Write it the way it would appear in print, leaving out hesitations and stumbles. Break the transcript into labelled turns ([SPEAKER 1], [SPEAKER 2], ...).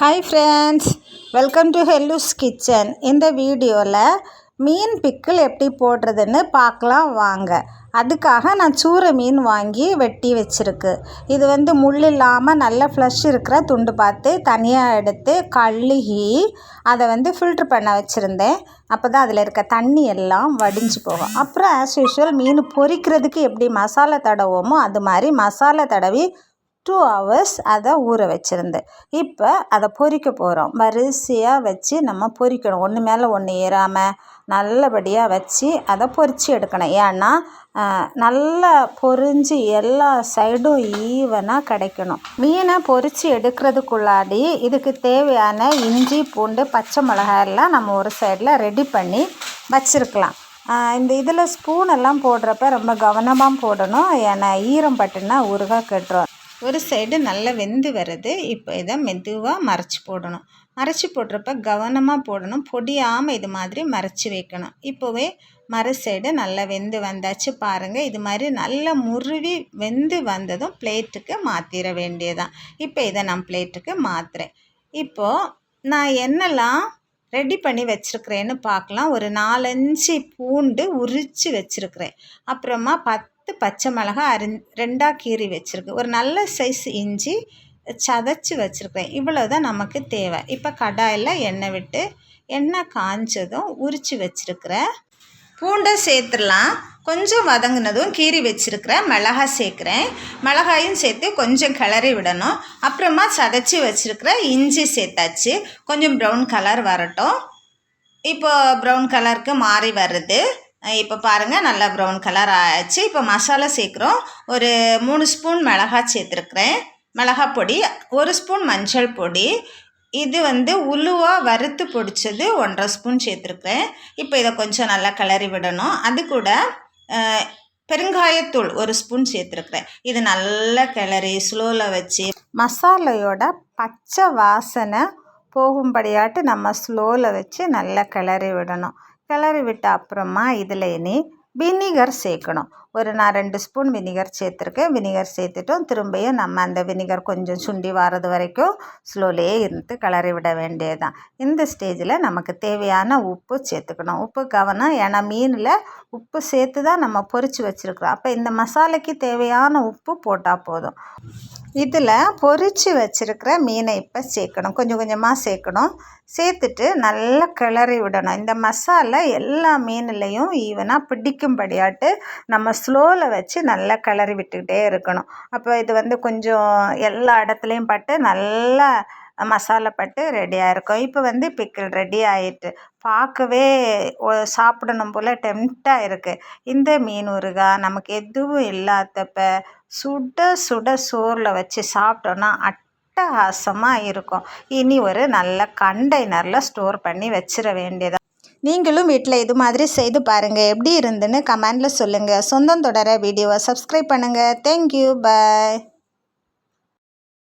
[SPEAKER 1] Hi friends, welcome to Hellu's Kitchen. இந்த வீடியோவில் மீன் pickle எப்படி போடுறதுன்னு பார்க்கலாம் வாங்க. அதுக்காக நான் சூரை மீன் வாங்கி வெட்டி வச்சுருக்கு. இது முள் இல்லாமல் நல்ல ஃப்ளஷ் இருக்கிற துண்டு பார்த்து தனியாக எடுத்து கழுகி அதை ஃபில்ட்ரு பண்ண வச்சுருந்தேன். அப்போ தான் அதில் இருக்க தண்ணி எல்லாம் வடிஞ்சு போகும். அப்புறம் ஆஸ் யூஷுவல் மீன் பொரிக்கிறதுக்கு எப்படி மசாலா தடவோமோ அது மாதிரி மசாலா தடவி 2 hours அதை ஊற வச்சுருந்தேன். இப்போ அதை பொரிக்க போகிறோம். வரிசையாக வச்சு நம்ம பொரிக்கணும். ஒன்று மேலே ஒன்று ஏறாமல் நல்லபடியாக வச்சு அதை பொரித்து எடுக்கணும். ஏன்னா நல்லா பொரிஞ்சு எல்லா சைடும் ஈவனாக கிடைக்கணும். மீனை பொரித்து எடுக்கிறதுக்குள்ளாடி இதுக்கு தேவையான இஞ்சி பூண்டு பச்சை மிளகாய் எல்லாம் நம்ம ஒரு சைடில் ரெடி பண்ணி வச்சுருக்கலாம். இதில் ஸ்பூனெல்லாம் போடுறப்ப ரொம்ப கவனமாக போடணும். ஏன்னா ஈரம் பட்டுன்னா ஊறுகாய் கெட்டுரும். ஒரு சைடு நல்லா வெந்து வருது. இப்போ இதை மெதுவாக மறைச்சி போடணும். மறைச்சி போடுறப்ப கவனமாக போடணும். பொடியாமல் இது மாதிரி மறைச்சி வைக்கணும். இப்போவே மறு சைடு நல்லா வெந்து வந்தாச்சு பாருங்கள். இது மாதிரி நல்லா முருவி வெந்து வந்ததும் பிளேட்டுக்கு மாற்றிட வேண்டியதான். இப்போ இதை நான் பிளேட்டுக்கு மாற்றுறேன். இப்போது நான் என்னெல்லாம் ரெடி பண்ணி வச்சுருக்கிறேன்னு பார்க்கலாம். ஒரு 4-5 பூண்டு உரித்து வச்சுருக்கிறேன். அப்புறமா 10 பச்சை மிளகாய் 2ஆக கீறி வச்சுருக்கு. ஒரு நல்ல சைஸ் இஞ்சி சதைச்சி வச்சுருக்கிறேன். இவ்வளோ தான் நமக்கு தேவை. இப்போ கடாயில் எண்ணெய் விட்டு எண்ணெய் காஞ்சதும் உரித்து வச்சுருக்கிற பூண்டை சேர்த்துடலாம். கொஞ்சம் வதங்கினதும் கீறி வச்சுருக்கிற மிளகாய் சேர்க்குறேன். மிளகாயும் சேர்த்து கொஞ்சம் கிளறி விடணும். அப்புறமா சதைச்சி வச்சுருக்கிற இஞ்சி சேர்த்தாச்சு. கொஞ்சம் ப்ரௌன் கலர் வரட்டும். இப்போ ப்ரௌன் கலருக்கு மாறி வருது. இப்போ பாருங்கள் நல்லா ப்ரௌன் கலர் ஆச்சு. இப்போ மசாலா சேர்க்குறோம். ஒரு 3 ஸ்பூன் மிளகாய் சேர்த்துருக்குறேன். மிளகாய் பொடி 1 ஸ்பூன் மஞ்சள் பொடி. இது உளுவாக வறுத்து பொடிச்சது 1.5 ஸ்பூன் சேர்த்துருக்குறேன். இப்போ இதை கொஞ்சம் நல்லா கிளறி விடணும். அது கூட பெருங்காயத்தூள் 1 ஸ்பூன் சேர்த்துருக்குறேன். இது நல்லா கிளறி ஸ்லோவில் வச்சு மசாலையோட பச்சை வாசனை போகும்படியாட்டு நம்ம ஸ்லோவில் வச்சு நல்லா கிளறி விடணும். கிளறி விட்ட அப்புறமா இதில் இனி வினிகர் சேர்க்கணும். நான் 2 ஸ்பூன் வினிகர் சேர்த்துருக்கேன். வினிகர் சேர்த்துட்டோம். திரும்பியும் நம்ம அந்த வினிகர் கொஞ்சம் சுண்டி வர்றது வரைக்கும் ஸ்லோலியே இருந்து கிளறி விட வேண்டியதுதான். இந்த ஸ்டேஜில் நமக்கு தேவையான உப்பு சேர்த்துக்கணும். உப்பு கவனம். ஏன்னா மீனில் உப்பு சேர்த்து தான் நம்ம பொரித்து வச்சுருக்குறோம். அப்போ இந்த மசாலைக்கு தேவையான உப்பு போட்டால் போதும். இதில் பொரித்து வச்சுருக்கிற மீனை இப்போ சேர்க்கணும். கொஞ்சம் கொஞ்சமாக சேர்க்கணும். சேர்த்துட்டு நல்லா கிளறி விடணும். இந்த மசாலா எல்லா மீன்லேயும் ஈவனாக பிடிக்கும்படியாட்டு நம்ம ஸ்லோவில் வச்சு நல்லா கிளறி விட்டுக்கிட்டே இருக்கணும். அப்போ இது கொஞ்சம் எல்லா இடத்துலையும் பட்டு நல்லா மசாலா பட்டு ரெடியாக இருக்கும். இப்போ பிக்கிள் ரெடி ஆகிட்டு பார்க்கவே சாப்பிடணும் போல் டெம்ப்டாக இருக்குது. இந்த மீன் ஊறுகாய் நமக்கு எதுவும் இல்லாதப்ப சுட சுட சோறில் வச்சு சாப்பிட்டோன்னா அட்டகாசமாக இருக்கும். இனி ஒரு நல்ல கண்டெய்னரில் ஸ்டோர் பண்ணி வச்சிட வேண்டியதான். நீங்களும் வீட்டில் இது மாதிரி செய்து பாருங்கள். எப்படி இருந்துன்னு கமெண்டில் சொல்லுங்கள். சொந்தம் தொடர வீடியோவை சப்ஸ்கிரைப் பண்ணுங்கள். தேங்க்யூ, பாய்.